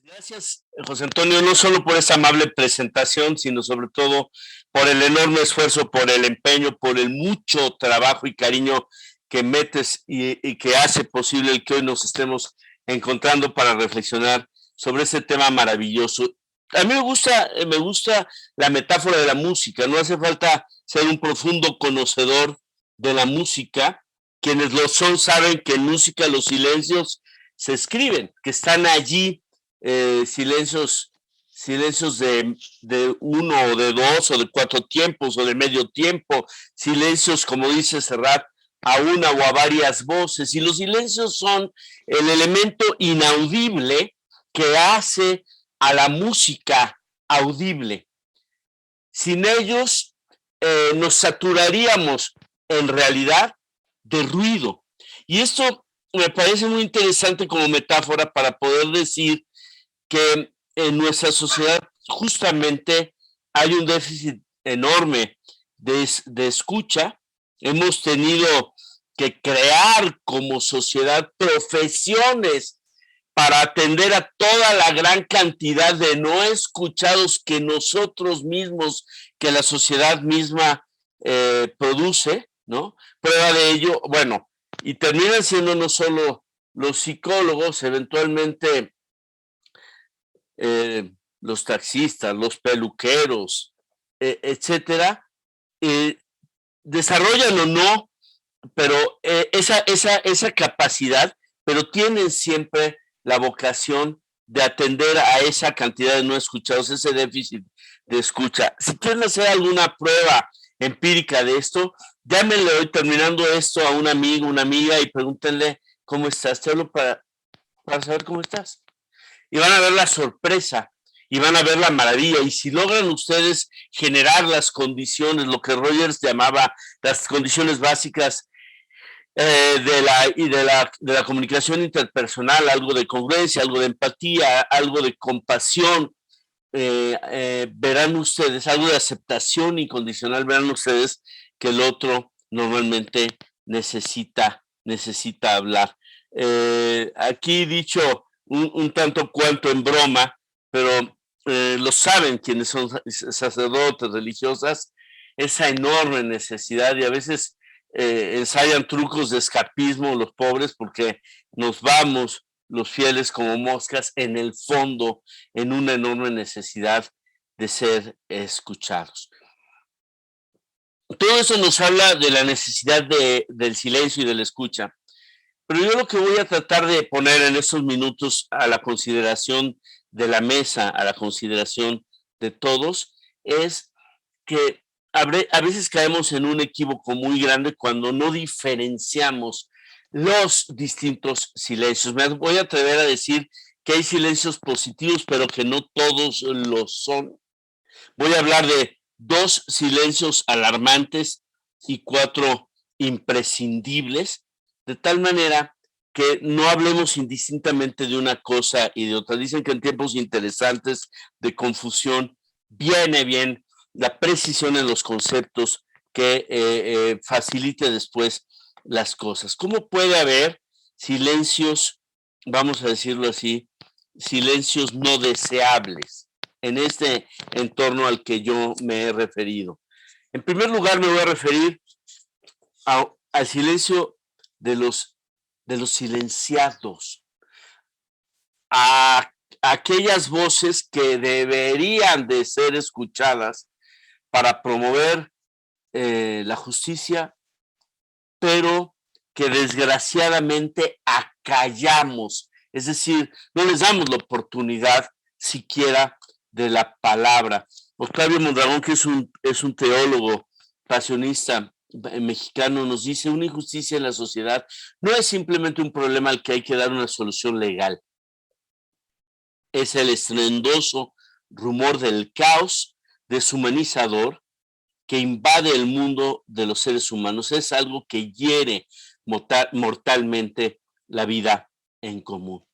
Gracias, José Antonio, no solo por esa amable presentación, sino sobre todo por el enorme esfuerzo, por el empeño, por el mucho trabajo y cariño que metes y que hace posible el que hoy nos estemos encontrando para reflexionar sobre ese tema maravilloso. A mí me gusta la metáfora de la música, no hace falta ser un profundo conocedor de la música. Quienes lo son saben que en música los silencios se escriben, que están allí silencios, silencios de uno o de dos o de cuatro tiempos o de medio tiempo, silencios, como dice Serrat, a una o a varias voces. Y los silencios son el elemento inaudible que hace a la música audible. Sin ellos nos saturaríamos en realidad de ruido. Y esto me parece muy interesante como metáfora para poder decir que en nuestra sociedad justamente hay un déficit enorme de escucha. Hemos tenido que crear como sociedad profesiones para atender a toda la gran cantidad de no escuchados que nosotros mismos, que la sociedad misma produce, ¿no? Prueba de ello, bueno, y terminan siendo no solo los psicólogos, eventualmente los taxistas, los peluqueros, etcétera, eh, desarrollan o no, pero esa capacidad, pero tienen siempre la vocación de atender a esa cantidad de no escuchados, ese déficit de escucha. Si quieren hacer alguna prueba empírica de esto, llámenle hoy terminando esto a un amigo, una amiga y pregúntenle cómo estás. Te hablo para saber cómo estás y van a ver la sorpresa y van a ver la maravilla. Y si logran ustedes generar las condiciones, lo que Rogers llamaba las condiciones básicas de la comunicación interpersonal, algo de congruencia, algo de empatía, algo de compasión, verán ustedes, algo de aceptación incondicional, verán ustedes que el otro normalmente necesita hablar. Aquí dicho un tanto cuanto en broma, pero lo saben quienes son sacerdotes, religiosas, esa enorme necesidad y a veces ensayan trucos de escapismo los pobres porque nos vamos los fieles como moscas en el fondo en una enorme necesidad de ser escuchados. Todo eso nos habla de la necesidad del silencio y de la escucha. Pero yo lo que voy a tratar de poner en estos minutos a la consideración de la mesa, a la consideración de todos, es que a veces caemos en un equívoco muy grande cuando no diferenciamos los distintos silencios. Me voy a atrever a decir que hay silencios positivos, pero que no todos lo son. Voy a hablar de 2 silencios alarmantes y 4 imprescindibles, de tal manera que no hablemos indistintamente de una cosa y de otra. Dicen que en tiempos interesantes de confusión viene bien la precisión en los conceptos que facilite después las cosas. ¿Cómo puede haber silencios, vamos a decirlo así, silencios no deseables en este entorno al que yo me he referido? En primer lugar, me voy a referir al silencio de los silenciados, a aquellas voces que deberían de ser escuchadas para promover la justicia, pero que desgraciadamente acallamos, es decir, no les damos la oportunidad siquiera de la palabra. Octavio Mondragón, que es un teólogo pasionista mexicano, nos dice: una injusticia en la sociedad no es simplemente un problema al que hay que dar una solución legal, es el estruendoso rumor del caos deshumanizador que invade el mundo de los seres humanos, es algo que hiere mortalmente la vida en común.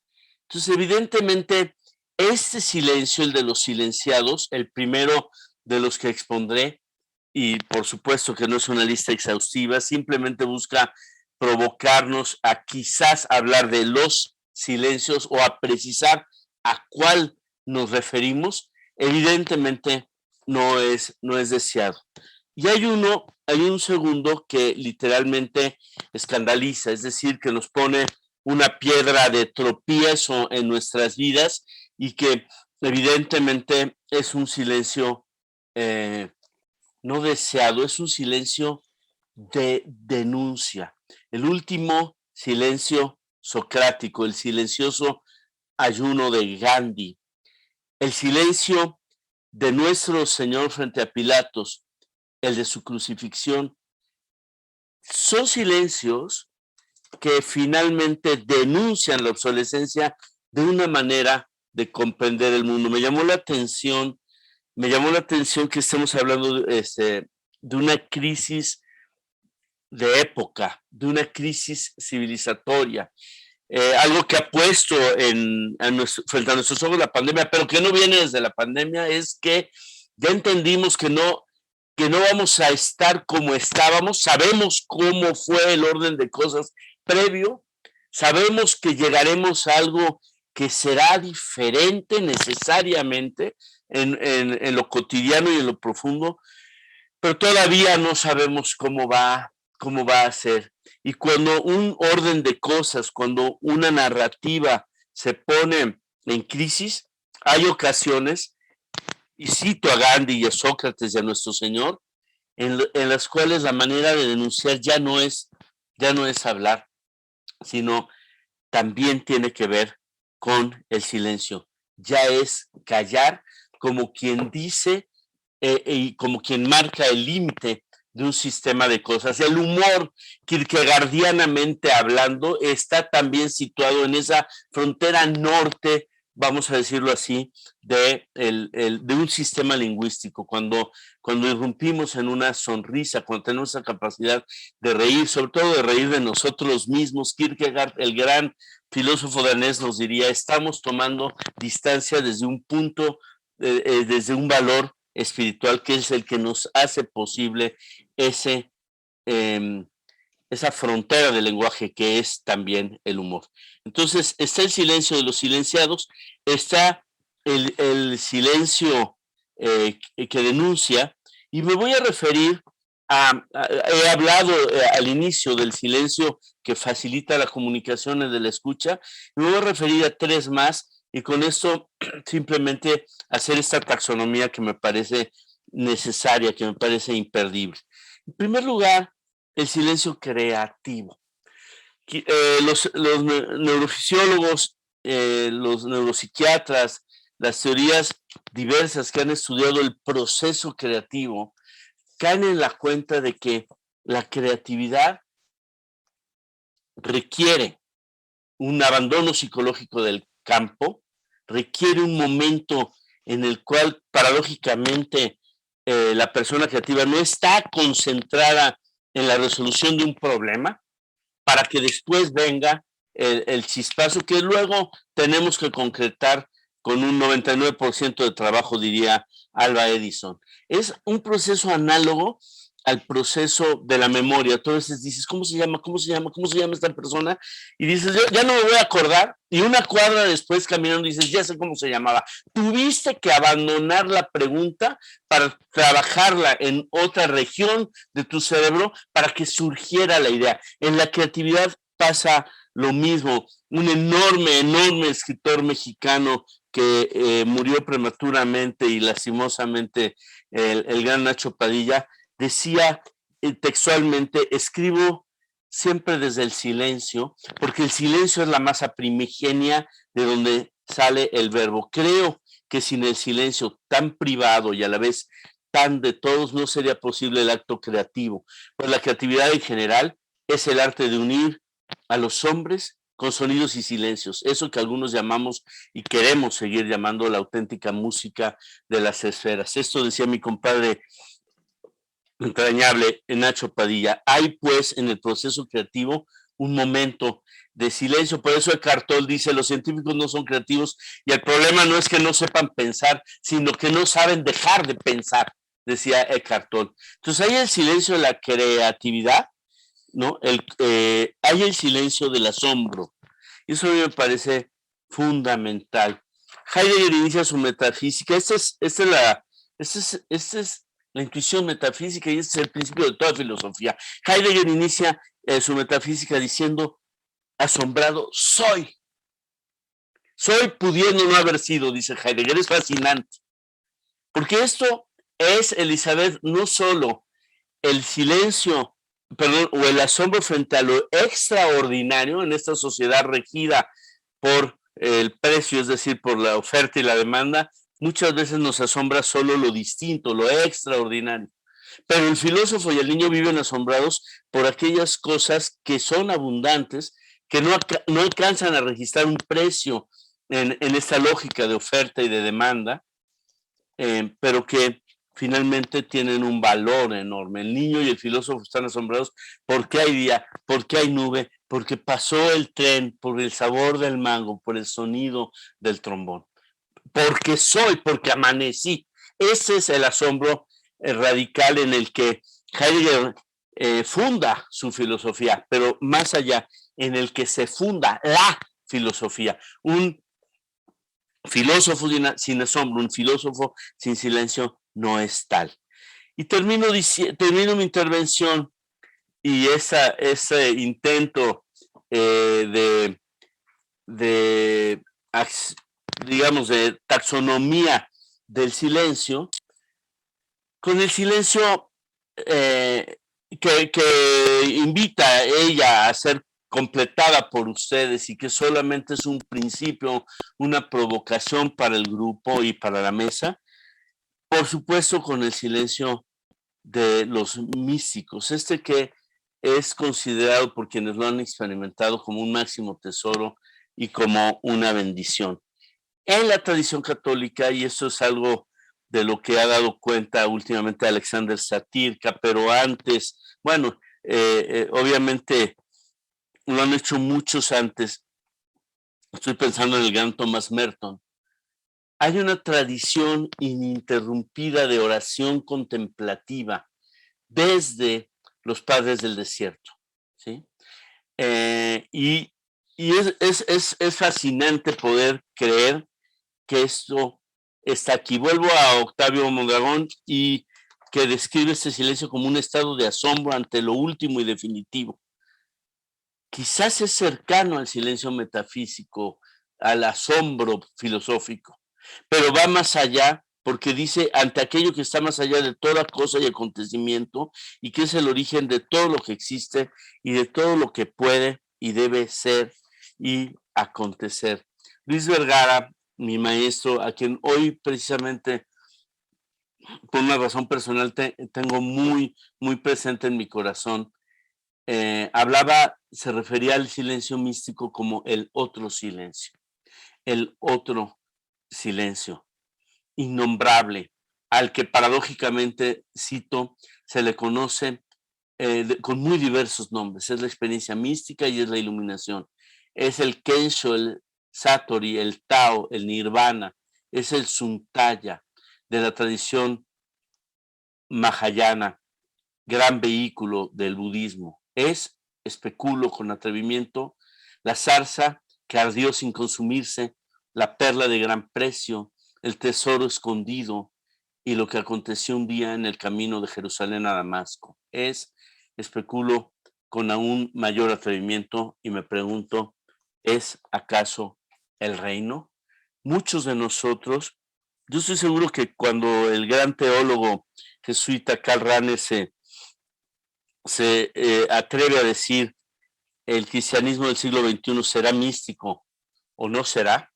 Entonces, evidentemente, este silencio, el de los silenciados, el primero de los que expondré, y por supuesto que no es una lista exhaustiva, simplemente busca provocarnos a quizás hablar de los silencios o a precisar a cuál nos referimos, evidentemente no es deseado. Y hay un segundo que literalmente escandaliza, es decir, que nos pone una piedra de tropiezo en nuestras vidas y que evidentemente es un silencio eh, no deseado, es un silencio de denuncia. El último silencio socrático, el silencioso ayuno de Gandhi, el silencio de nuestro Señor frente a Pilatos, el de su crucifixión, son silencios que finalmente denuncian la obsolescencia de una manera de comprender el mundo. Me llamó la atención que estemos hablando de una crisis de época, de una crisis civilizatoria, algo que ha puesto frente a nuestros ojos la pandemia, pero que no viene desde la pandemia, es que ya entendimos que no vamos a estar como estábamos, sabemos cómo fue el orden de cosas previo, sabemos que llegaremos a algo que será diferente necesariamente en lo cotidiano y en lo profundo, pero todavía no sabemos cómo va a ser. Y cuando un orden de cosas, cuando una narrativa se pone en crisis, hay ocasiones, y cito a Gandhi y a Sócrates y a nuestro Señor, en las cuales la manera de denunciar ya no es hablar, sino también tiene que ver con el silencio. Ya es callar como quien dice y como quien marca el límite de un sistema de cosas. El humor, kierkegaardianamente hablando, está también situado en esa frontera norte, vamos a decirlo así, de un sistema lingüístico. Cuando irrumpimos en una sonrisa, cuando tenemos esa capacidad de reír, sobre todo de reír de nosotros mismos, Kierkegaard, el gran filósofo danés, nos diría, estamos tomando distancia desde un punto, desde un valor espiritual que es el que nos hace posible ese, eh, esa frontera del lenguaje que es también el humor. Entonces está el silencio de los silenciados, está el silencio que denuncia, y me voy a referir he hablado al inicio del silencio que facilita la comunicación de la escucha, me voy a referir a tres más y con esto simplemente hacer esta taxonomía que me parece necesaria, que me parece imperdible. En primer lugar, el silencio creativo. Los neurofisiólogos, los neuropsiquiatras, las teorías diversas que han estudiado el proceso creativo, caen en la cuenta de que la creatividad requiere un abandono psicológico del campo, requiere un momento en el cual paradójicamente la persona creativa no está concentrada en la resolución de un problema para que después venga el chispazo que luego tenemos que concretar con un 99% de trabajo, diría Alba Edison. Es un proceso análogo al proceso de la memoria. Entonces dices, ¿cómo se llama? ¿Cómo se llama? ¿Cómo se llama esta persona? Y dices, yo ya no me voy a acordar. Y una cuadra después caminando dices, ya sé cómo se llamaba. Tuviste que abandonar la pregunta para trabajarla en otra región de tu cerebro para que surgiera la idea. En la creatividad pasa lo mismo. Un enorme escritor mexicano que murió prematuramente y lastimosamente, el gran Nacho Padilla, decía textualmente, escribo siempre desde el silencio, porque el silencio es la masa primigenia de donde sale el verbo. Creo que sin el silencio tan privado y a la vez tan de todos no sería posible el acto creativo. Pues la creatividad en general es el arte de unir a los hombres con sonidos y silencios, eso que algunos llamamos y queremos seguir llamando la auténtica música de las esferas. Esto decía mi compadre entrañable Nacho Padilla. Hay pues en el proceso creativo un momento de silencio, por eso Eckhart Tolle dice, los científicos no son creativos y el problema no es que no sepan pensar, sino que no saben dejar de pensar, decía Eckhart Tolle. Entonces hay el silencio de la creatividad, ¿no? Hay el silencio del asombro. Y eso a mí me parece fundamental. Heidegger inicia su metafísica. Esta es la intuición metafísica y este es el principio de toda filosofía. Heidegger inicia su metafísica diciendo: asombrado soy. Soy pudiendo no haber sido, dice Heidegger. Es fascinante. Porque esto es, Elizabeth, no solo el silencio, perdón, o el asombro frente a lo extraordinario en esta sociedad regida por el precio, es decir, por la oferta y la demanda. Muchas veces nos asombra solo lo distinto, lo extraordinario. Pero el filósofo y el niño viven asombrados por aquellas cosas que son abundantes, que no alcanzan a registrar un precio en esta lógica de oferta y de demanda, pero que finalmente tienen un valor enorme. El niño y el filósofo están asombrados porque hay día, porque hay nube, porque pasó el tren, por el sabor del mango, por el sonido del trombón. Porque soy, porque amanecí. Ese es el asombro radical en el que Heidegger funda su filosofía, pero más allá, en el que se funda la filosofía. Un filósofo sin asombro, un filósofo sin silencio no es tal. Y termino mi intervención y ese intento de, digamos, de taxonomía del silencio, con el silencio que invita a ella a ser completada por ustedes y que solamente es un principio, una provocación para el grupo y para la mesa. Por supuesto, con el silencio de los místicos, que es considerado por quienes lo han experimentado como un máximo tesoro y como una bendición. En la tradición católica, y eso es algo de lo que ha dado cuenta últimamente Alexander Satirka, pero antes, bueno, obviamente lo han hecho muchos antes. Estoy pensando en el gran Thomas Merton. Hay una tradición ininterrumpida de oración contemplativa desde los padres del desierto, ¿sí? Y es fascinante poder creer que esto está aquí. Vuelvo a Octavio Mondragón y que describe este silencio como un estado de asombro ante lo último y definitivo. Quizás es cercano al silencio metafísico, al asombro filosófico, pero va más allá porque dice ante aquello que está más allá de toda cosa y acontecimiento y que es el origen de todo lo que existe y de todo lo que puede y debe ser y acontecer. Luis Vergara, mi maestro, a quien hoy precisamente por una razón personal tengo muy, muy presente en mi corazón, se refería al silencio místico como el otro silencio, innombrable, al que paradójicamente, cito, se le conoce con muy diversos nombres. Es la experiencia mística y es la iluminación. Es el Kensho, el Satori, el Tao, el Nirvana, es el Suntaya de la tradición Mahayana, gran vehículo del budismo. Especulo con atrevimiento, la zarza que ardió sin consumirse, la perla de gran precio, el tesoro escondido y lo que aconteció un día en el camino de Jerusalén a Damasco. Especulo con aún mayor atrevimiento y me pregunto, ¿es acaso el reino? Muchos de nosotros, yo estoy seguro que cuando el gran teólogo jesuita Karl Rahner se atreve a decir el cristianismo del siglo XXI será místico o no será,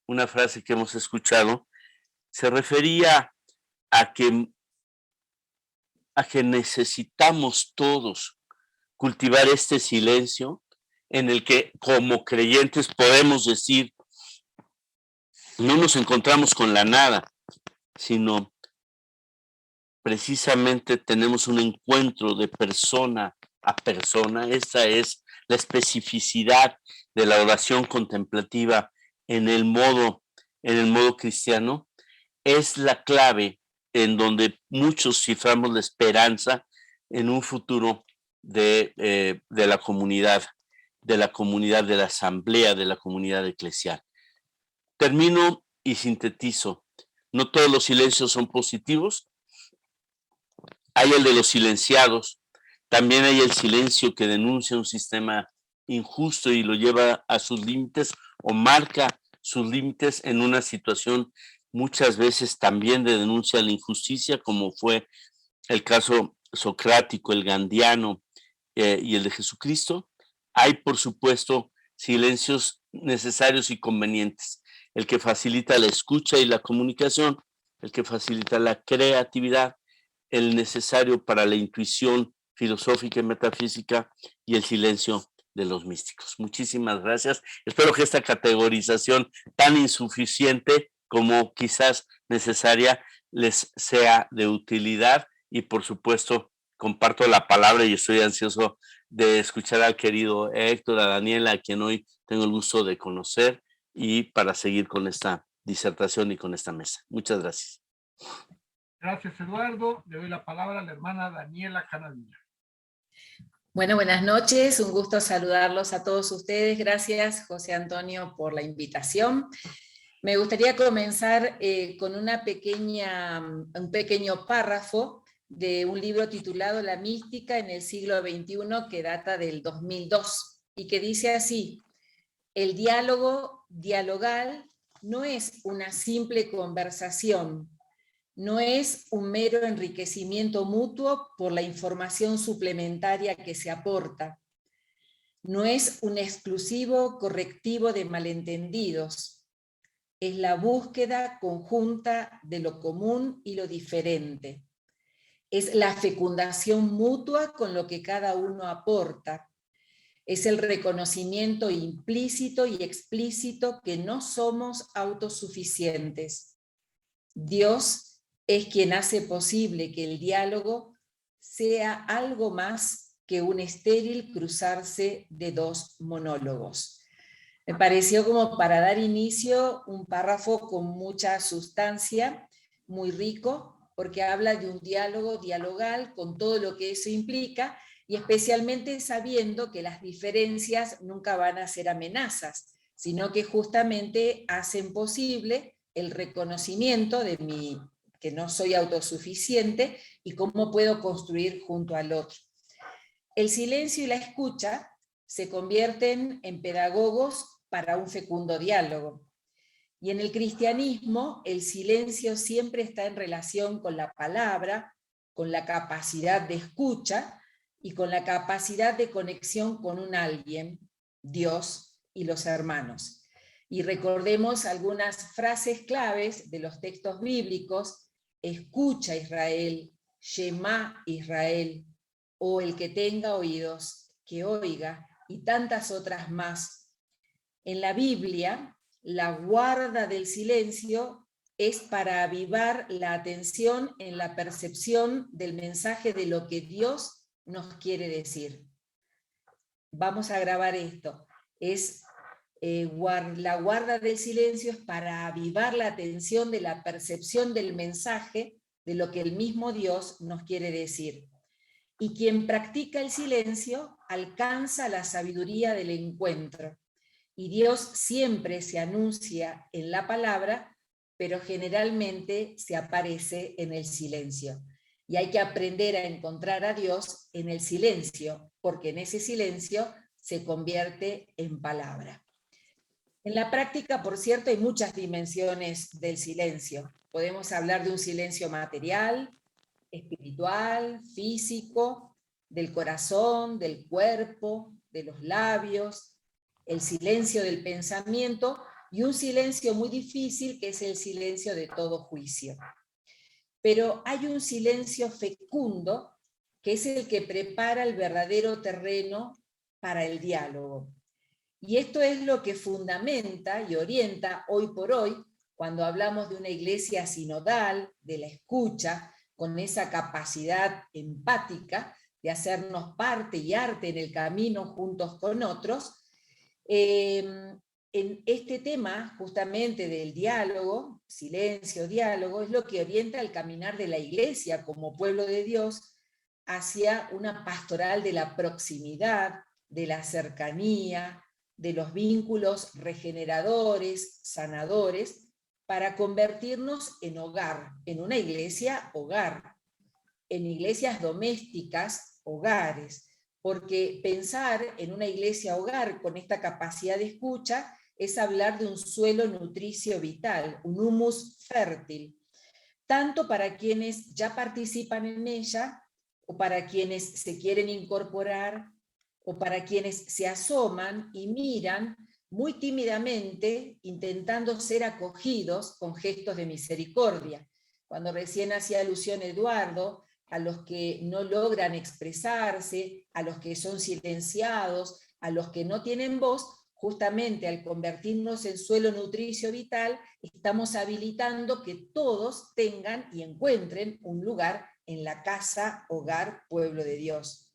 una frase que hemos escuchado, se refería a que necesitamos todos cultivar este silencio en el que como creyentes podemos decir, no nos encontramos con la nada, sino precisamente tenemos un encuentro de persona a persona. Esa es la especificidad de la oración contemplativa en el modo cristiano. Es la clave en donde muchos ciframos la esperanza en un futuro de la comunidad, de la asamblea, de la comunidad eclesial. Termino y sintetizo. No todos los silencios son positivos. Hay el de los silenciados. También hay el silencio que denuncia un sistema injusto y lo lleva a sus límites o marca sus límites en una situación muchas veces también de denuncia a la injusticia, como fue el caso socrático, el gandiano y el de Jesucristo. Hay, por supuesto, silencios necesarios y convenientes. El que facilita la escucha y la comunicación, el que facilita la creatividad, el necesario para la intuición filosófica y metafísica y el silencio de los místicos. Muchísimas gracias. Espero que esta categorización tan insuficiente como quizás necesaria les sea de utilidad y por supuesto comparto la palabra y estoy ansioso de escuchar al querido Héctor, a Daniela, a quien hoy tengo el gusto de conocer y para seguir con esta disertación y con esta mesa. Muchas gracias. Gracias, Eduardo. Le doy la palabra a la hermana Daniela Canadilla. Bueno, buenas noches, un gusto saludarlos a todos ustedes. Gracias, José Antonio, por la invitación. Me gustaría comenzar con un pequeño párrafo de un libro titulado La mística en el siglo XXI, que data del 2002, y que dice así: el diálogo dialogal no es una simple conversación, no es un mero enriquecimiento mutuo por la información suplementaria que se aporta, no es un exclusivo correctivo de malentendidos, es la búsqueda conjunta de lo común y lo diferente, es la fecundación mutua con lo que cada uno aporta, es el reconocimiento implícito y explícito que no somos autosuficientes. Dios es quien hace posible que el diálogo sea algo más que un estéril cruzarse de dos monólogos. Me pareció como para dar inicio un párrafo con mucha sustancia, muy rico, porque habla de un diálogo dialogal con todo lo que eso implica, y especialmente sabiendo que las diferencias nunca van a ser amenazas, sino que justamente hacen posible el reconocimiento de que no soy autosuficiente y cómo puedo construir junto al otro. El silencio y la escucha se convierten en pedagogos para un fecundo diálogo. Y en el cristianismo, el silencio siempre está en relación con la palabra, con la capacidad de escucha y con la capacidad de conexión con un alguien, Dios y los hermanos. Y recordemos algunas frases claves de los textos bíblicos: escucha Israel, Shema Israel, o el que tenga oídos, que oiga, y tantas otras más. En la Biblia, la guarda del silencio es para avivar la atención en la percepción del mensaje de lo que Dios nos quiere decir. Vamos a grabar esto. La guarda del silencio es para avivar la atención de la percepción del mensaje de lo que el mismo Dios nos quiere decir. Y quien practica el silencio alcanza la sabiduría del encuentro. Y Dios siempre se anuncia en la palabra, pero generalmente se aparece en el silencio. Y hay que aprender a encontrar a Dios en el silencio, porque en ese silencio se convierte en palabra. En la práctica, por cierto, hay muchas dimensiones del silencio. Podemos hablar de un silencio material, espiritual, físico, del corazón, del cuerpo, de los labios, el silencio del pensamiento y un silencio muy difícil que es el silencio de todo juicio. Pero hay un silencio fecundo que es el que prepara el verdadero terreno para el diálogo. Y esto es lo que fundamenta y orienta hoy por hoy cuando hablamos de una iglesia sinodal, de la escucha, con esa capacidad empática de hacernos parte y arte en el camino juntos con otros. En este tema justamente del diálogo, silencio, diálogo, es lo que orienta el caminar de la iglesia como pueblo de Dios hacia una pastoral de la proximidad, de la cercanía, de los vínculos regeneradores, sanadores, para convertirnos en hogar, en una iglesia hogar, en iglesias domésticas, hogares, porque pensar en una iglesia hogar con esta capacidad de escucha es hablar de un suelo nutricio vital, un humus fértil, tanto para quienes ya participan en ella, o para quienes se quieren incorporar, o para quienes se asoman y miran muy tímidamente, intentando ser acogidos con gestos de misericordia. Cuando recién hacía alusión Eduardo, a los que no logran expresarse, a los que son silenciados, a los que no tienen voz, justamente al convertirnos en suelo nutricio vital, estamos habilitando que todos tengan y encuentren un lugar en la casa, hogar, pueblo de Dios.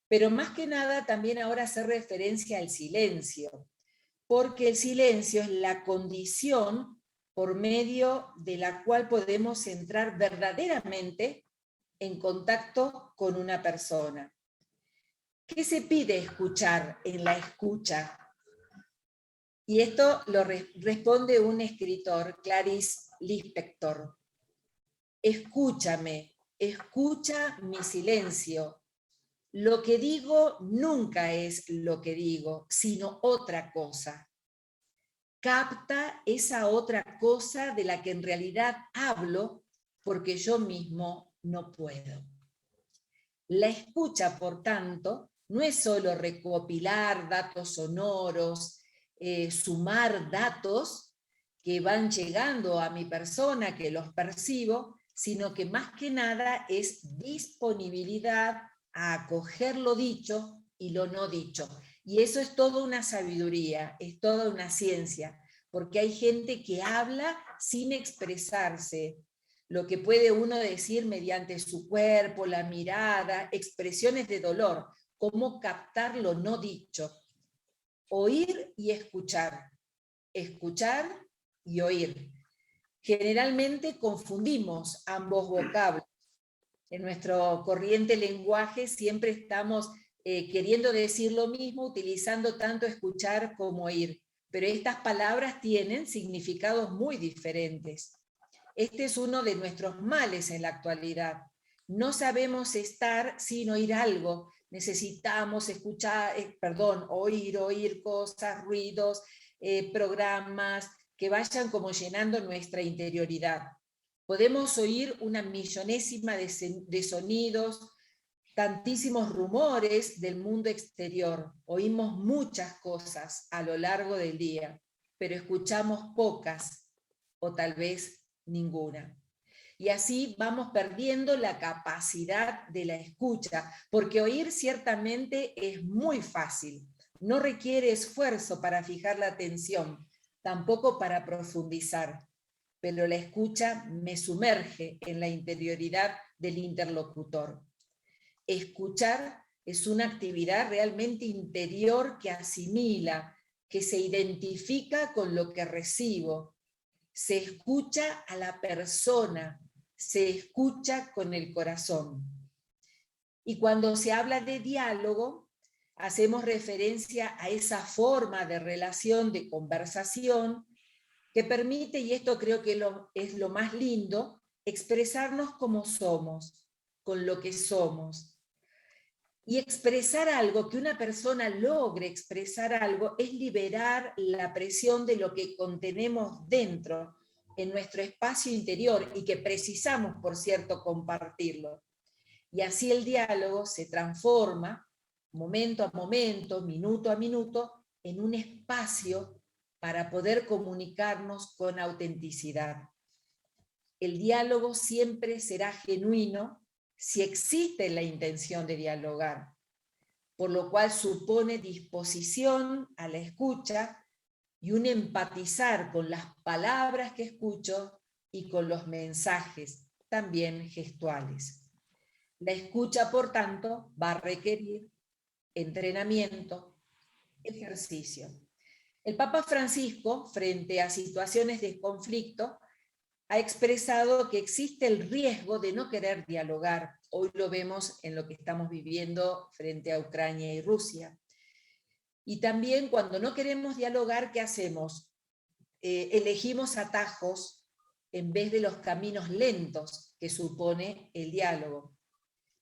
Pero más que nada también ahora hacer referencia al silencio, porque el silencio es la condición por medio de la cual podemos entrar verdaderamente en contacto con una persona. ¿Qué se pide escuchar en la escucha? Y esto lo responde un escritor, Clarice Lispector. Escúchame, escucha mi silencio. Lo que digo nunca es lo que digo, sino otra cosa. Capta esa otra cosa de la que en realidad hablo porque yo mismo no puedo. La escucha, por tanto, no es solo recopilar datos sonoros, sumar datos que van llegando a mi persona, que los percibo, sino que más que nada es disponibilidad a acoger lo dicho y lo no dicho. Y eso es toda una sabiduría, es toda una ciencia, porque hay gente que habla sin expresarse, lo que puede uno decir mediante su cuerpo, la mirada, expresiones de dolor, cómo captar lo no dicho. Oír y escuchar y oír. Generalmente confundimos ambos vocablos. En nuestro corriente lenguaje siempre estamos queriendo decir lo mismo, utilizando tanto escuchar como oír, pero estas palabras tienen significados muy diferentes. Este es uno de nuestros males en la actualidad. No sabemos estar sin oír algo. Necesitamos oír cosas, ruidos, programas que vayan como llenando nuestra interioridad. Podemos oír una millonésima de sonidos, tantísimos rumores del mundo exterior. Oímos muchas cosas a lo largo del día, pero escuchamos pocas o tal vez ninguna. Y así vamos perdiendo la capacidad de la escucha, porque oír ciertamente es muy fácil, no requiere esfuerzo para fijar la atención, tampoco para profundizar, pero la escucha me sumerge en la interioridad del interlocutor. Escuchar es una actividad realmente interior que asimila, que se identifica con lo que recibo. Se escucha a la persona, se escucha con el corazón. Y cuando se habla de diálogo, hacemos referencia a esa forma de relación, de conversación, que permite, y esto creo que es lo más lindo, expresarnos como somos, con lo que somos. Y expresar algo, que una persona logre expresar algo, es liberar la presión de lo que contenemos dentro, en nuestro espacio interior, y que precisamos, por cierto, compartirlo. Y así el diálogo se transforma, momento a momento, minuto a minuto, en un espacio para poder comunicarnos con autenticidad. El diálogo siempre será genuino si existe la intención de dialogar, por lo cual supone disposición a la escucha y un empatizar con las palabras que escucho y con los mensajes, también gestuales. La escucha, por tanto, va a requerir entrenamiento, ejercicio. El Papa Francisco, frente a situaciones de conflicto, ha expresado que existe el riesgo de no querer dialogar. Hoy lo vemos en lo que estamos viviendo frente a Ucrania y Rusia. Y también cuando no queremos dialogar, ¿qué hacemos? elegimos atajos en vez de los caminos lentos que supone el diálogo.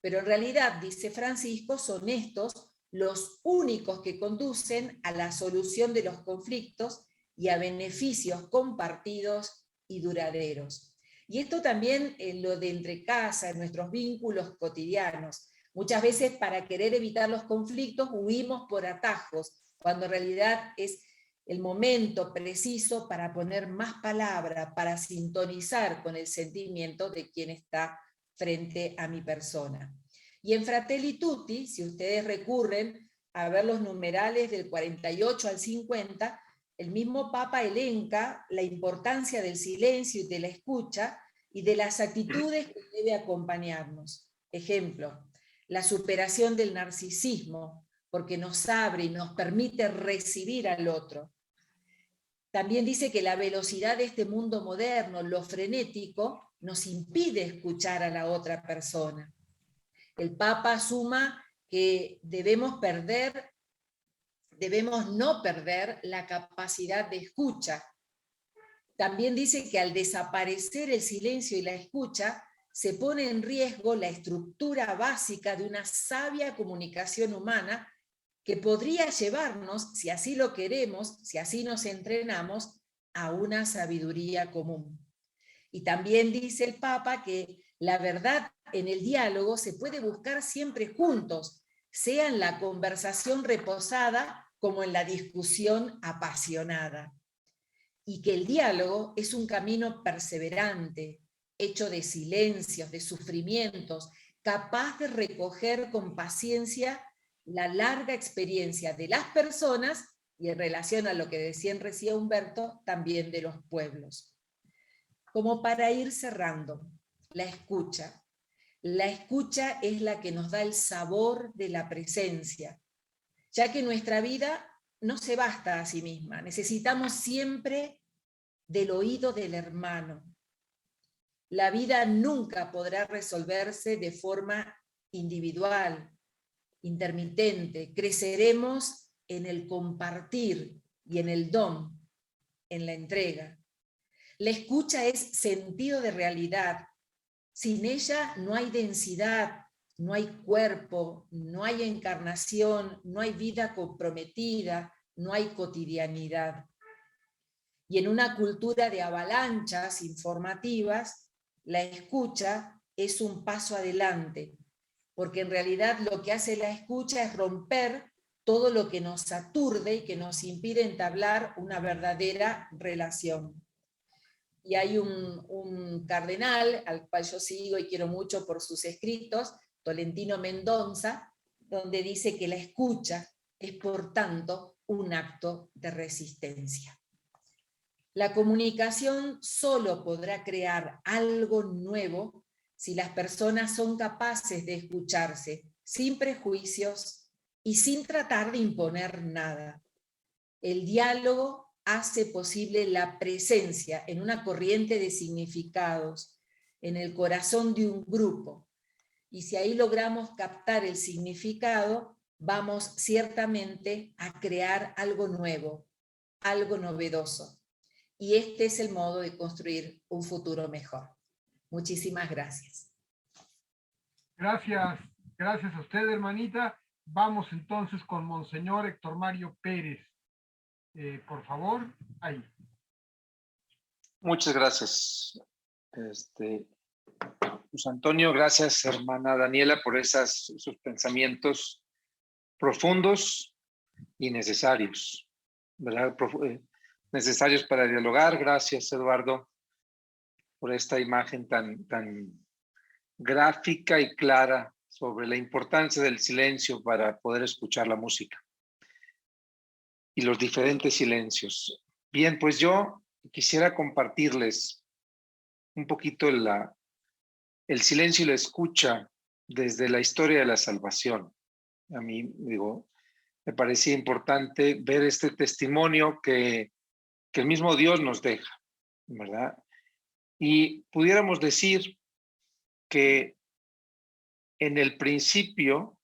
Pero en realidad, dice Francisco, son estos los únicos que conducen a la solución de los conflictos y a beneficios compartidos y duraderos. Y esto también en lo de entre casa, en nuestros vínculos cotidianos. Muchas veces para querer evitar los conflictos huimos por atajos, cuando en realidad es el momento preciso para poner más palabra, para sintonizar con el sentimiento de quien está frente a mi persona. Y en Fratelli Tutti, si ustedes recurren a ver los numerales del 48 al 50, el mismo Papa elenca la importancia del silencio y de la escucha y de las actitudes que debe acompañarnos. Ejemplo, la superación del narcisismo, porque nos abre y nos permite recibir al otro. También dice que la velocidad de este mundo moderno, lo frenético, nos impide escuchar a la otra persona. El Papa suma que debemos no perder la capacidad de escucha. También dice que al desaparecer el silencio y la escucha, se pone en riesgo la estructura básica de una sabia comunicación humana que podría llevarnos, si así lo queremos, si así nos entrenamos, a una sabiduría común. Y también dice el Papa que la verdad en el diálogo se puede buscar siempre juntos, sea en la conversación reposada como en la discusión apasionada. Y que el diálogo es un camino perseverante, hecho de silencios, de sufrimientos, capaz de recoger con paciencia la larga experiencia de las personas y en relación a lo que decía recién Humberto, también de los pueblos. Como para ir cerrando, la escucha. La escucha es la que nos da el sabor de la presencia, ya que nuestra vida no se basta a sí misma, necesitamos siempre del oído del hermano. La vida nunca podrá resolverse de forma individual, intermitente. Creceremos en el compartir y en el don, en la entrega. La escucha es sentido de realidad. Sin ella no hay densidad, no hay cuerpo, no hay encarnación, no hay vida comprometida, no hay cotidianidad. Y en una cultura de avalanchas informativas, la escucha es un paso adelante, porque en realidad lo que hace la escucha es romper todo lo que nos aturde y que nos impide entablar una verdadera relación. Y hay un cardenal al cual yo sigo y quiero mucho por sus escritos, Tolentino Mendonça, donde dice que la escucha es por tanto un acto de resistencia. La comunicación solo podrá crear algo nuevo si las personas son capaces de escucharse sin prejuicios y sin tratar de imponer nada. El diálogo hace posible la presencia en una corriente de significados, en el corazón de un grupo. Y si ahí logramos captar el significado, vamos ciertamente a crear algo nuevo, algo novedoso. Y este es el modo de construir un futuro mejor. Muchísimas gracias. Gracias a usted, hermanita. Vamos entonces con Monseñor Héctor Mario Pérez. Por favor, ahí. Muchas gracias. Pues Antonio, gracias, hermana Daniela, por sus pensamientos profundos y necesarios, ¿verdad? Necesarios para dialogar. Gracias, Eduardo, por esta imagen tan gráfica y clara sobre la importancia del silencio para poder escuchar la música y los diferentes silencios. Bien, pues yo quisiera compartirles un poquito el silencio y la escucha desde la historia de la salvación. A mí, me parecía importante ver este testimonio que el mismo Dios nos deja, ¿verdad? Y pudiéramos decir que en el principio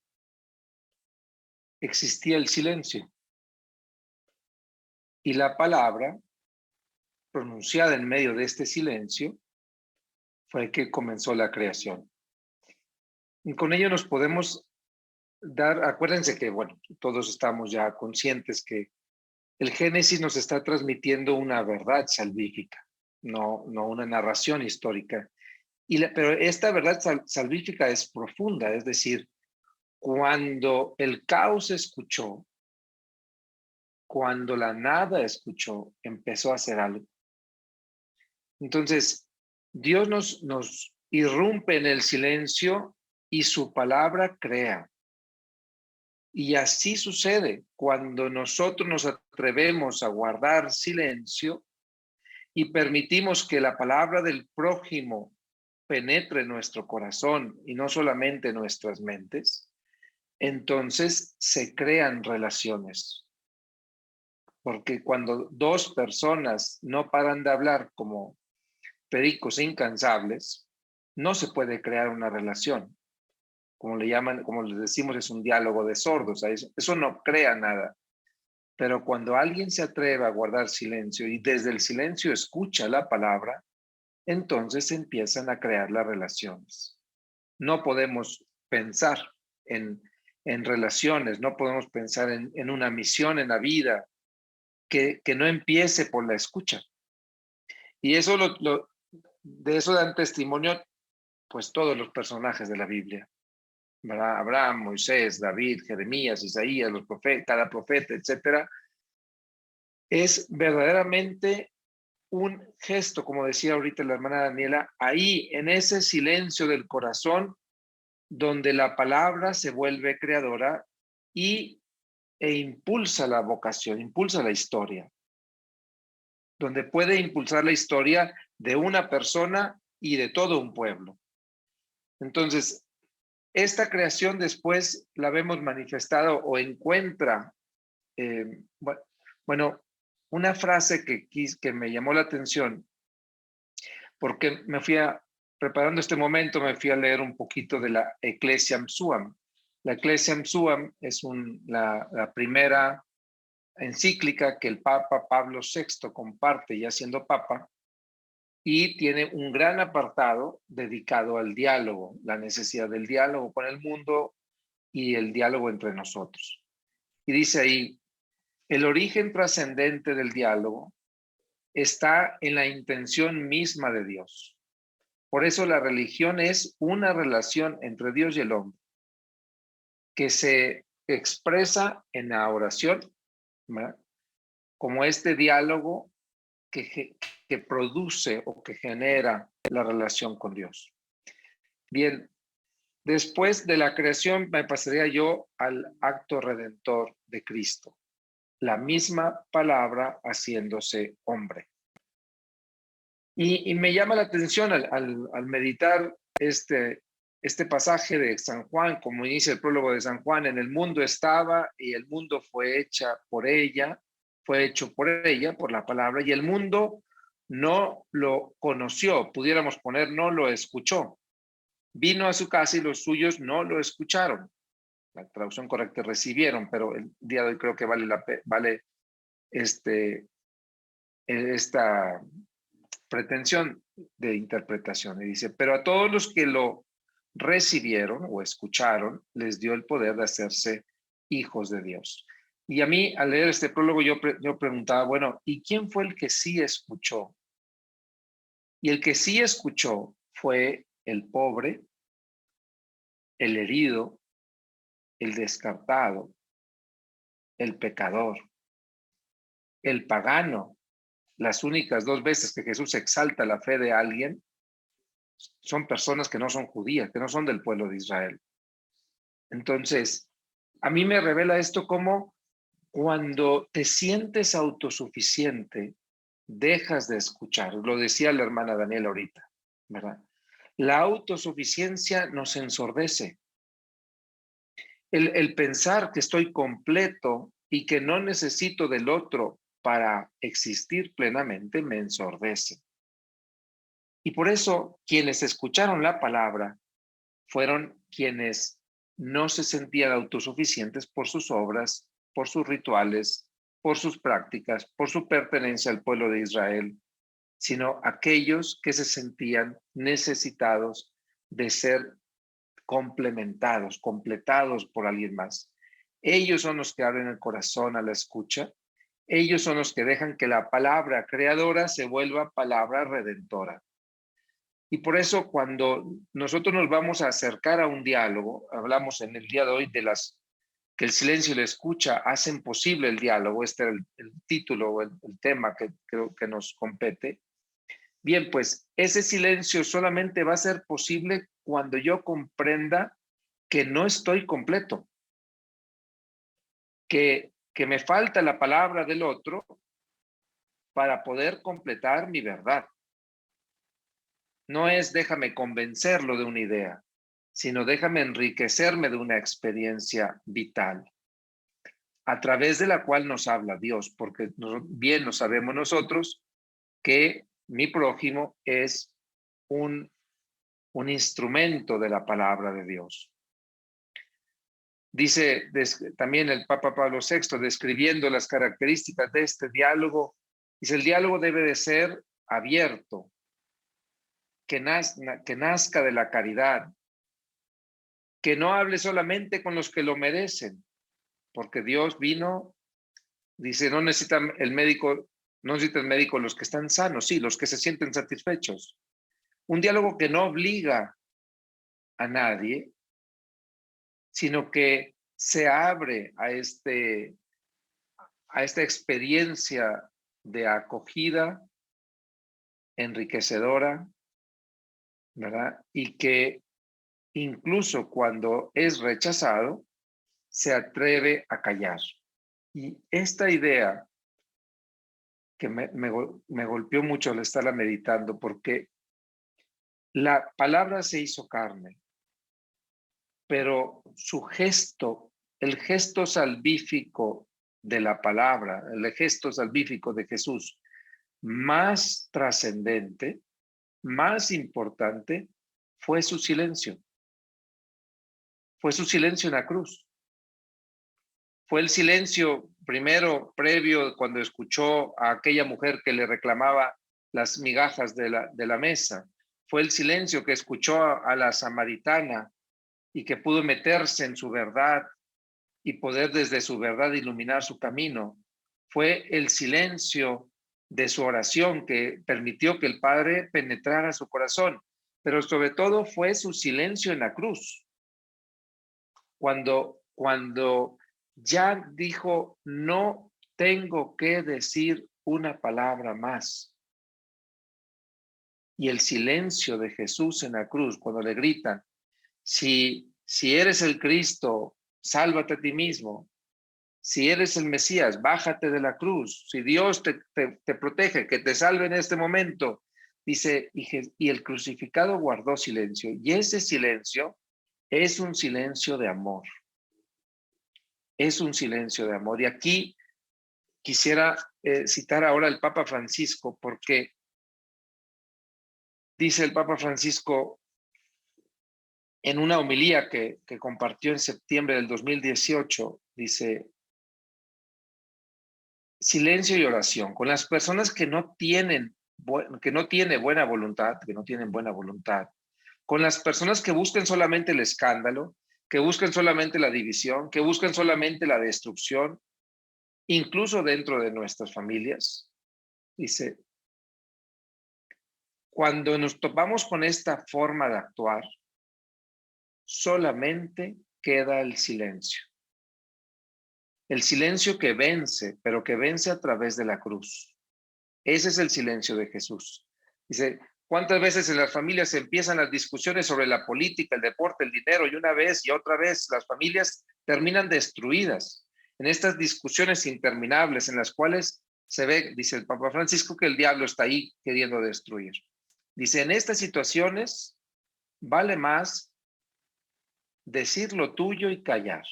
existía el silencio y la palabra pronunciada en medio de este silencio fue que comenzó la creación. Y con ello nos podemos dar, acuérdense que, bueno, todos estamos ya conscientes que el Génesis nos está transmitiendo una verdad salvífica, no una narración histórica. Pero esta verdad salvífica es profunda, es decir, cuando el caos escuchó, cuando la nada escuchó, empezó a hacer algo. Entonces, Dios nos irrumpe en el silencio y su palabra crea. Y así sucede cuando nosotros nos atrevemos a guardar silencio y permitimos que la palabra del prójimo penetre nuestro corazón y no solamente nuestras mentes, entonces se crean relaciones. Porque cuando dos personas no paran de hablar como pericos incansables, no se puede crear una relación. Como le llaman, como les decimos, es un diálogo de sordos. Eso no crea nada. Pero cuando alguien se atreve a guardar silencio y desde el silencio escucha la palabra, entonces empiezan a crear las relaciones. No podemos pensar en relaciones, no podemos pensar en una misión en la vida que no empiece por la escucha. Y eso de eso dan testimonio pues todos los personajes de la Biblia. ¿Verdad? Abraham, Moisés, David, Jeremías, Isaías, los profetas, cada profeta, etcétera. Es verdaderamente un gesto, como decía ahorita la hermana Daniela, ahí en ese silencio del corazón, donde la palabra se vuelve creadora e impulsa la vocación, impulsa la historia, donde puede impulsar la historia de una persona y de todo un pueblo. Entonces, esta creación después la vemos manifestado o encuentra, bueno, una frase que me llamó la atención, porque preparando este momento, me fui a leer un poquito de la Ecclesiam Suam. La Ecclesiam Suam es la primera encíclica que el Papa Pablo VI comparte ya siendo Papa, y tiene un gran apartado dedicado al diálogo, la necesidad del diálogo con el mundo y el diálogo entre nosotros. Y dice ahí, el origen trascendente del diálogo está en la intención misma de Dios. Por eso la religión es una relación entre Dios y el hombre que se expresa en la oración, ¿verdad? Como este diálogo que produce o que genera la relación con Dios. Bien, después de la creación me pasaría yo al acto redentor de Cristo, la misma palabra haciéndose hombre. Y me llama la atención al meditar este pasaje de San Juan, como inicia el prólogo de San Juan, en el mundo estaba y el mundo fue hecho por ella, por la palabra, y el mundo no lo conoció, pudiéramos poner no lo escuchó. Vino a su casa y los suyos no lo escucharon. La traducción correcta es recibieron, pero el día de hoy creo que vale esta pretensión de interpretación. Y dice, pero a todos los que lo recibieron o escucharon, les dio el poder de hacerse hijos de Dios. Y a mí, al leer este prólogo, yo preguntaba, bueno, ¿y quién fue el que sí escuchó? Y el que sí escuchó fue el pobre, el herido, el descartado, el pecador, el pagano. Las únicas dos veces que Jesús exalta la fe de alguien son personas que no son judías, que no son del pueblo de Israel. Entonces, a mí me revela esto como cuando te sientes autosuficiente, dejas de escuchar. Lo decía la hermana Daniela ahorita, ¿verdad? La autosuficiencia nos ensordece. El pensar que estoy completo y que no necesito del otro para existir plenamente me ensordece. Y por eso quienes escucharon la palabra fueron quienes no se sentían autosuficientes por sus obras, por sus rituales, por sus prácticas, por su pertenencia al pueblo de Israel, sino aquellos que se sentían necesitados de ser complementados, completados por alguien más. Ellos son los que abren el corazón a la escucha. Ellos son los que dejan que la palabra creadora se vuelva palabra redentora. Y por eso cuando nosotros nos vamos a acercar a un diálogo, hablamos en el día de hoy de que el silencio y la escucha hacen posible el diálogo. Este es el título o el tema que creo que nos compete. Bien, pues ese silencio solamente va a ser posible cuando yo comprenda que no estoy completo, que me falta la palabra del otro para poder completar mi verdad. No es déjame convencerlo de una idea, sino déjame enriquecerme de una experiencia vital, a través de la cual nos habla Dios, porque bien lo sabemos nosotros que mi prójimo es un instrumento de la palabra de Dios. Dice también el Papa Pablo VI, describiendo las características de este diálogo, dice: el diálogo debe de ser abierto, que nazca de la caridad, que no hable solamente con los que lo merecen, porque Dios vino, dice, no necesita el médico los que están sanos, sí, los que se sienten satisfechos. Un diálogo que no obliga a nadie, sino que se abre a esta experiencia de acogida enriquecedora, ¿verdad? Y que incluso cuando es rechazado, se atreve a callar. Y esta idea que me golpeó mucho al estarla meditando, porque la palabra se hizo carne, pero su gesto, el gesto salvífico de la palabra, el gesto salvífico de Jesús, más trascendente, más importante, fue su silencio. Fue su silencio en la cruz. Fue el silencio primero, previo, cuando escuchó a aquella mujer que le reclamaba las migajas de la mesa. Fue el silencio que escuchó a la samaritana y que pudo meterse en su verdad y poder desde su verdad iluminar su camino. Fue el silencio de su oración que permitió que el Padre penetrara su corazón, pero sobre todo fue su silencio en la cruz. Cuando ya dijo, no tengo que decir una palabra más. Y el silencio de Jesús en la cruz, cuando le gritan, si eres el Cristo, sálvate a ti mismo. Si eres el Mesías, bájate de la cruz. Si Dios te protege, que te salve en este momento. Dice, y el crucificado guardó silencio. Y ese silencio es un silencio de amor. Es un silencio de amor. Y aquí quisiera citar ahora al Papa Francisco, porque dice el Papa Francisco en una homilía que compartió en septiembre del 2018, dice: silencio y oración. Con las personas que no tienen buena voluntad, con las personas que buscan solamente el escándalo, que buscan solamente la división, que buscan solamente la destrucción, incluso dentro de nuestras familias. Dice, cuando nos topamos con esta forma de actuar, solamente queda el silencio. El silencio que vence, pero que vence a través de la cruz. Ese es el silencio de Jesús. Dice, ¿cuántas veces en las familias empiezan las discusiones sobre la política, el deporte, el dinero, y una vez y otra vez las familias terminan destruidas en estas discusiones interminables en las cuales se ve, dice el Papa Francisco, que el diablo está ahí queriendo destruir? Dice, en estas situaciones vale más decir lo tuyo y callar,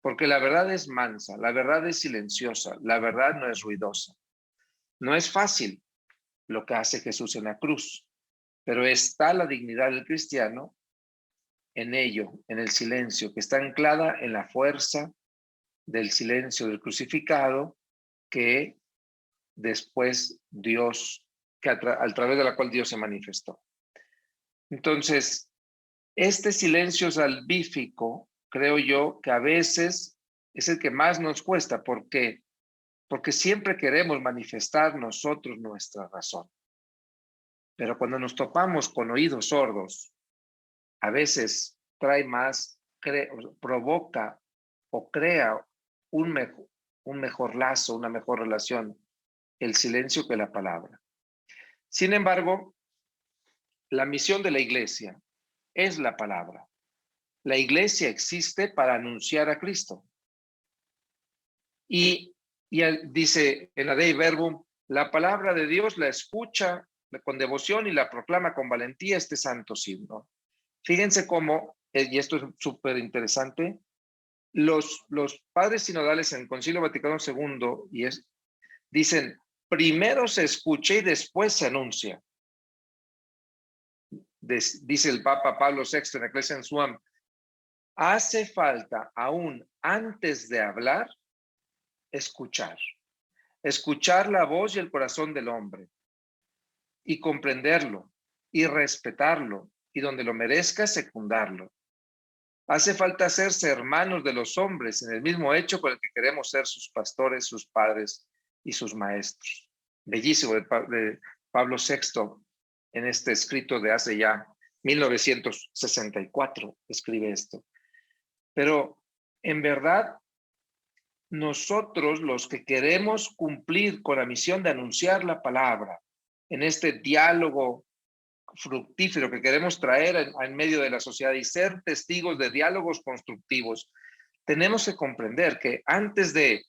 porque la verdad es mansa, la verdad es silenciosa, la verdad no es ruidosa. No es fácil lo que hace Jesús en la cruz, pero está la dignidad del cristiano en ello, en el silencio, que está anclada en la fuerza del silencio del crucificado, que después Dios que a través de la cual Dios se manifestó. Entonces, este silencio salvífico, creo yo, que a veces es el que más nos cuesta. ¿Por qué? Porque siempre queremos manifestar nosotros nuestra razón. Pero cuando nos topamos con oídos sordos, a veces trae más, provoca o crea un mejor lazo, una mejor relación, el silencio que la palabra. Sin embargo, la misión de la iglesia es la palabra. La iglesia existe para anunciar a Cristo. Y dice en la Dei Verbum, la palabra de Dios la escucha con devoción y la proclama con valentía este santo signo. Fíjense cómo, y esto es súper interesante, los padres sinodales en el Concilio Vaticano II dicen, primero se escucha y después se anuncia. Dice el Papa Pablo VI en Ecclesiam Suam, hace falta aún antes de hablar, escuchar la voz y el corazón del hombre y comprenderlo y respetarlo y donde lo merezca secundarlo. Hace falta hacerse hermanos de los hombres en el mismo hecho con el que queremos ser sus pastores, sus padres y sus maestros. Bellísimo de Pablo VI en este escrito de hace ya 1964 escribe esto. Pero en verdad, nosotros los que queremos cumplir con la misión de anunciar la palabra en este diálogo fructífero que queremos traer en medio de la sociedad y ser testigos de diálogos constructivos, tenemos que comprender que antes de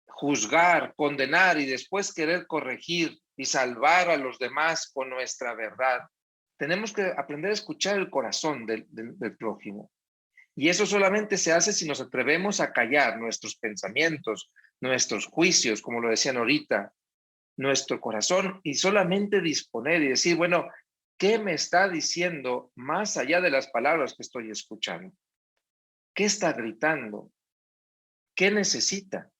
juzgar, condenar y después querer corregir y salvar a los demás con nuestra verdad, tenemos que aprender a escuchar el corazón del prójimo. Y eso solamente se hace si nos atrevemos a callar nuestros pensamientos, nuestros juicios, como lo decían ahorita, nuestro corazón, y solamente disponer y decir, bueno, ¿qué me está diciendo más allá de las palabras que estoy escuchando? ¿Qué está gritando? ¿Qué necesita?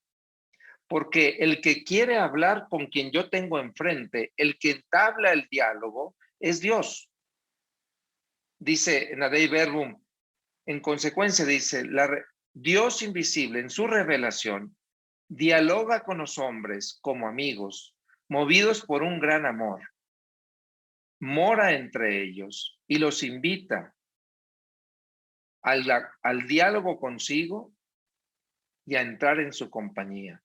Porque el que quiere hablar con quien yo tengo enfrente, el que entabla el diálogo, es Dios. Dice en la Dei Verbum, en consecuencia dice, Dios invisible en su revelación dialoga con los hombres como amigos, movidos por un gran amor. Mora entre ellos y los invita al diálogo consigo y a entrar en su compañía.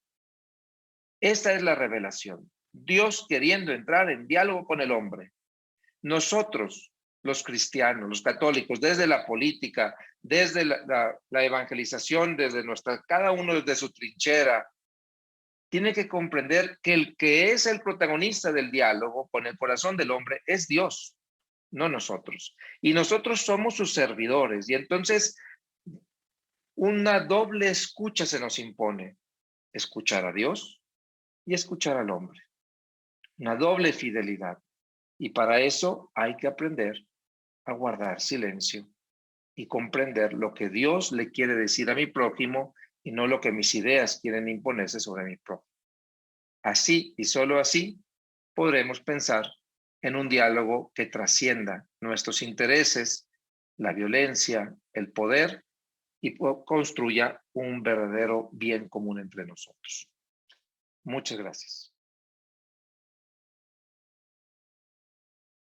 Esta es la revelación. Dios queriendo entrar en diálogo con el hombre. Nosotros, los cristianos, los católicos, desde la política, desde la evangelización, desde cada uno desde su trinchera, tiene que comprender que el que es el protagonista del diálogo con el corazón del hombre es Dios, no nosotros. Y nosotros somos sus servidores. Y entonces una doble escucha se nos impone. Escuchar a Dios y escuchar al hombre. Una doble fidelidad. Y para eso hay que aprender a guardar silencio y comprender lo que Dios le quiere decir a mi prójimo y no lo que mis ideas quieren imponerse sobre mi prójimo. Así y solo así podremos pensar en un diálogo que trascienda nuestros intereses, la violencia, el poder y construya un verdadero bien común entre nosotros. Muchas gracias.